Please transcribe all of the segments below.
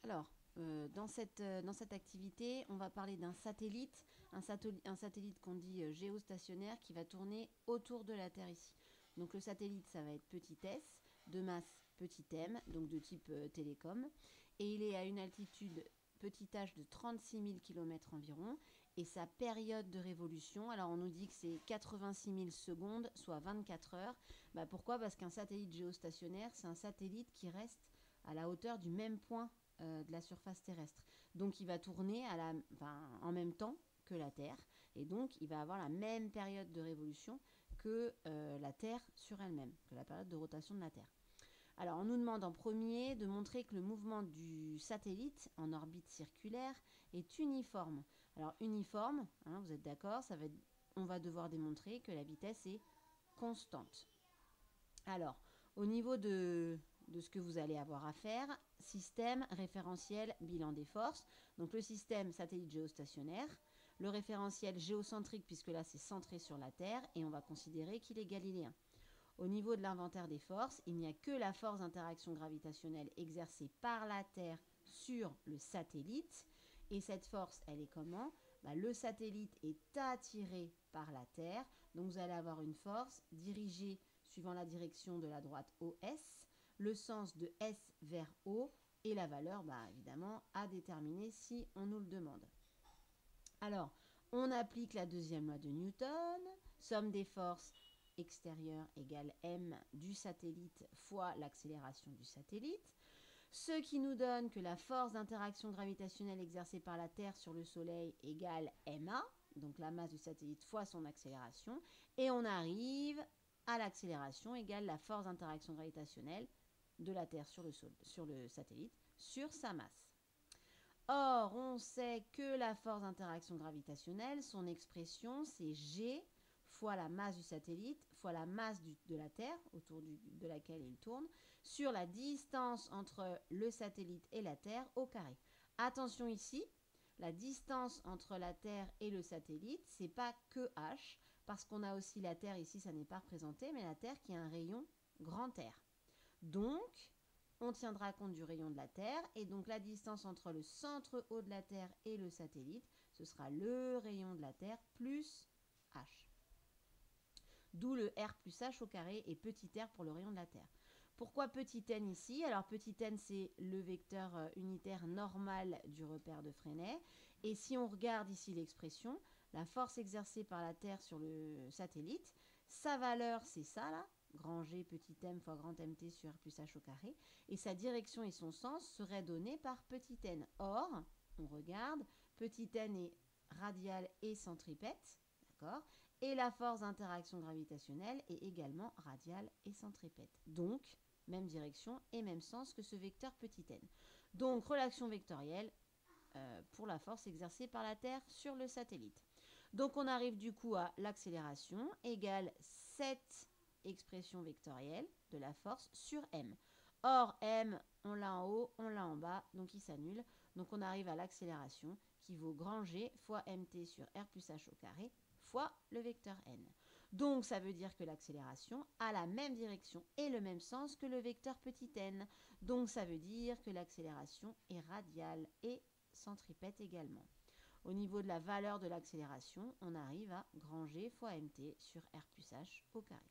Alors, dans cette activité, on va parler d'un satellite, un satellite qu'on dit géostationnaire qui va tourner autour de la Terre ici. Donc le satellite, ça va être petit s, de masse petit m, donc de type télécom, et il est à une altitude petit h de 36 000 km environ, et sa période de révolution, alors on nous dit que c'est 86 000 secondes, soit 24 heures. Bah pourquoi? Parce qu'un satellite géostationnaire, c'est un satellite qui reste à la hauteur du même point de la surface terrestre. Donc il va tourner en même temps que la Terre, et donc il va avoir la même période de révolution que la Terre sur elle-même, que la période de rotation de la Terre. Alors on nous demande en premier de montrer que le mouvement du satellite en orbite circulaire est uniforme. Alors uniforme, hein, vous êtes d'accord, on va devoir démontrer que la vitesse est constante. Alors, au niveau de ce que vous allez avoir à faire, système, référentiel, bilan des forces. Donc le système satellite géostationnaire, le référentiel géocentrique, puisque là c'est centré sur la Terre, et on va considérer qu'il est galiléen. Au niveau de l'inventaire des forces, il n'y a que la force d'interaction gravitationnelle exercée par la Terre sur le satellite. Et cette force, elle est comment? Le satellite est attiré par la Terre. Donc vous allez avoir une force dirigée suivant la direction de la droite OS, le sens de S vers O et la valeur, évidemment, à déterminer si on nous le demande. Alors, on applique la deuxième loi de Newton, somme des forces extérieures égale m du satellite fois l'accélération du satellite, ce qui nous donne que la force d'interaction gravitationnelle exercée par la Terre sur le Soleil égale ma, donc la masse du satellite fois son accélération, et on arrive à l'accélération égale la force d'interaction gravitationnelle de la Terre sur le satellite sur sa masse. Or, on sait que la force d'interaction gravitationnelle, son expression, c'est G fois la masse du satellite fois la masse de la Terre autour de laquelle il tourne sur la distance entre le satellite et la Terre au carré. Attention ici, la distance entre la Terre et le satellite, c'est pas que h, parce qu'on a aussi la Terre ici, ça n'est pas représenté, mais la Terre qui a un rayon grand R. Donc, on tiendra compte du rayon de la Terre, et donc la distance entre le centre haut de la Terre et le satellite, ce sera le rayon de la Terre plus h. D'où le r plus h au carré et petit r pour le rayon de la Terre. Pourquoi petit n ici? Alors petit n, c'est le vecteur unitaire normal du repère de Freinet. Et si on regarde ici l'expression, la force exercée par la Terre sur le satellite, sa valeur, c'est ça là, grand G petit m fois grand mt sur r plus h au carré. Et sa direction et son sens seraient donnés par petit n. Or, on regarde, petit n est radial et centripète, d'accord? Et la force d'interaction gravitationnelle est également radiale et centripète. Donc, même direction et même sens que ce vecteur petit n. Donc, relation vectorielle pour la force exercée par la Terre sur le satellite. Donc, on arrive du coup à l'accélération égale cette expression vectorielle de la force sur m. Or, m, on l'a en haut, on l'a en bas, donc il s'annule. Donc, on arrive à l'accélération qui vaut grand G fois mt sur r plus h au carré fois le vecteur n. Donc ça veut dire que l'accélération a la même direction et le même sens que le vecteur petit n. Donc ça veut dire que l'accélération est radiale et centripète également. Au niveau de la valeur de l'accélération, on arrive à grand G fois mt sur r plus h au carré.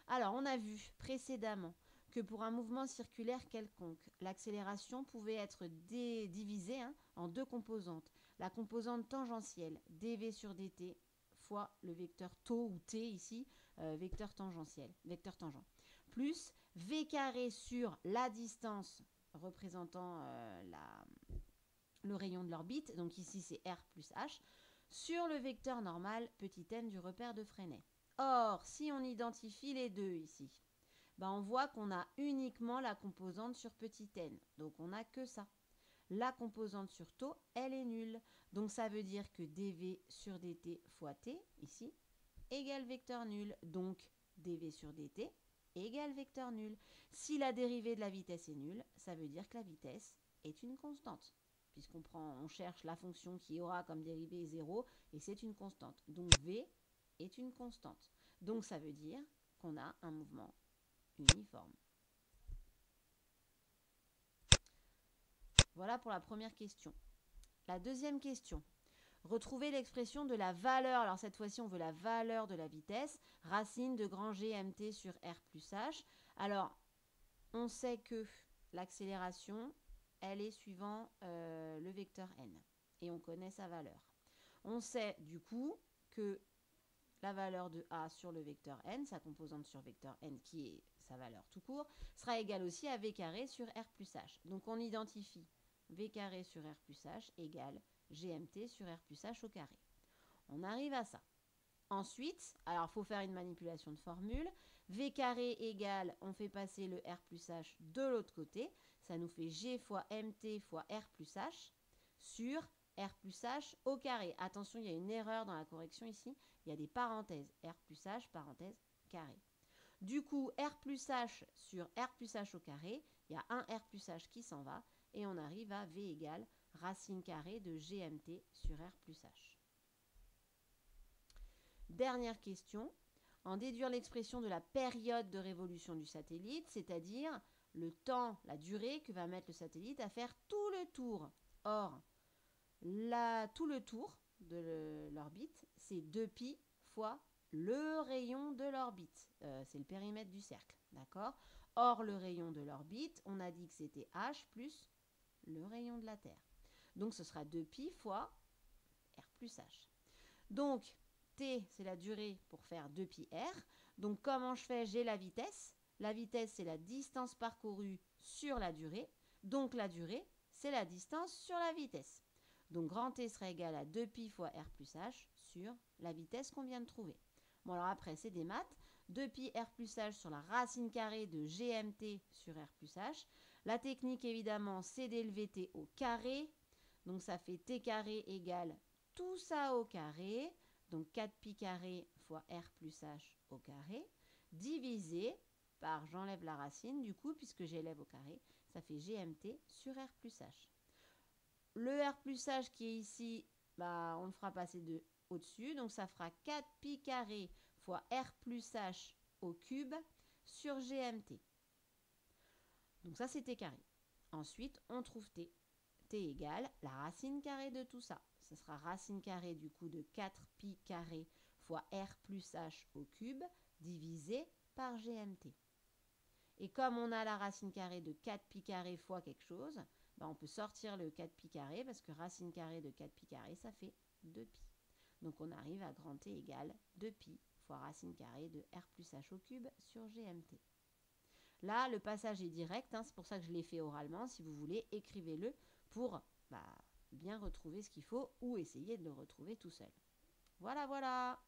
Alors on a vu précédemment que pour un mouvement circulaire quelconque, l'accélération pouvait être divisée en deux composantes. La composante tangentielle, dv sur dt, fois le vecteur tau ou t ici, vecteur tangentiel, vecteur tangent, plus v carré sur la distance représentant le rayon de l'orbite, donc ici c'est r plus h, sur le vecteur normal petit n du repère de Freinet. Or, si on identifie les deux ici, on voit qu'on a uniquement la composante sur petit n, donc on n'a que ça. La composante sur tau, elle est nulle. Donc ça veut dire que dv sur dt fois t, ici, égale vecteur nul. Donc dv sur dt égale vecteur nul. Si la dérivée de la vitesse est nulle, ça veut dire que la vitesse est une constante. On cherche la fonction qui aura comme dérivée 0 et c'est une constante. Donc v est une constante. Donc ça veut dire qu'on a un mouvement uniforme. Voilà pour la première question. La deuxième question. Retrouver l'expression de la valeur. Alors cette fois-ci, on veut la valeur de la vitesse. Racine de grand G mt sur R plus H. Alors, on sait que l'accélération, elle est suivant le vecteur n. Et on connaît sa valeur. On sait du coup que la valeur de A sur le vecteur n, sa composante sur vecteur n qui est sa valeur tout court, sera égale aussi à V carré sur R plus H. Donc on identifie V carré sur R plus H égale GMT sur R plus H au carré. On arrive à ça. Ensuite, alors il faut faire une manipulation de formule. V carré égale, on fait passer le R plus H de l'autre côté. Ça nous fait G fois MT fois R plus H sur R plus H au carré. Attention, il y a une erreur dans la correction ici. Il y a des parenthèses. R plus H, parenthèse, carré. Du coup, R plus H sur R plus H au carré, il y a un R plus H qui s'en va. Et on arrive à V égale racine carrée de GMT sur R plus H. Dernière question. En déduire l'expression de la période de révolution du satellite, c'est-à-dire le temps, la durée que va mettre le satellite à faire tout le tour. Or, tout le tour de l'orbite, c'est 2π fois le rayon de l'orbite. C'est le périmètre du cercle, d'accord? Or, le rayon de l'orbite, on a dit que c'était h plus le rayon de la Terre. Donc, ce sera 2π fois r plus h. Donc, t, c'est la durée pour faire 2πr. Donc, comment je fais? J'ai la vitesse. La vitesse, c'est la distance parcourue sur la durée. Donc, la durée, c'est la distance sur la vitesse. Donc, grand T sera égal à 2π fois r plus h sur la vitesse qu'on vient de trouver. Bon, alors après, c'est des maths. 2π r plus h sur la racine carrée de gmt sur r plus h. La technique, évidemment, c'est d'élever t au carré. Donc, ça fait t carré égale tout ça au carré. Donc, 4π carré fois r plus h au carré, divisé par, j'enlève la racine du coup, puisque j'élève au carré, ça fait gmt sur r plus h. Le r plus h qui est ici, on le fera passer au-dessus, donc ça fera 4π carré fois r plus h au cube sur gmt. Donc ça, c'est t carré. Ensuite, on trouve t. T égale la racine carrée de tout ça. Ce sera racine carrée du coup de 4π carré fois r plus h au cube divisé par gmt. Et comme on a la racine carrée de 4π carré fois quelque chose, on peut sortir le 4π carré parce que racine carrée de 4π carré, ça fait 2π. Donc on arrive à grand T égale 2π fois racine carrée de r plus h au cube sur gmt. Là, le passage est direct, c'est pour ça que je l'ai fait oralement. Si vous voulez, écrivez-le pour bien retrouver ce qu'il faut ou essayer de le retrouver tout seul. Voilà, voilà.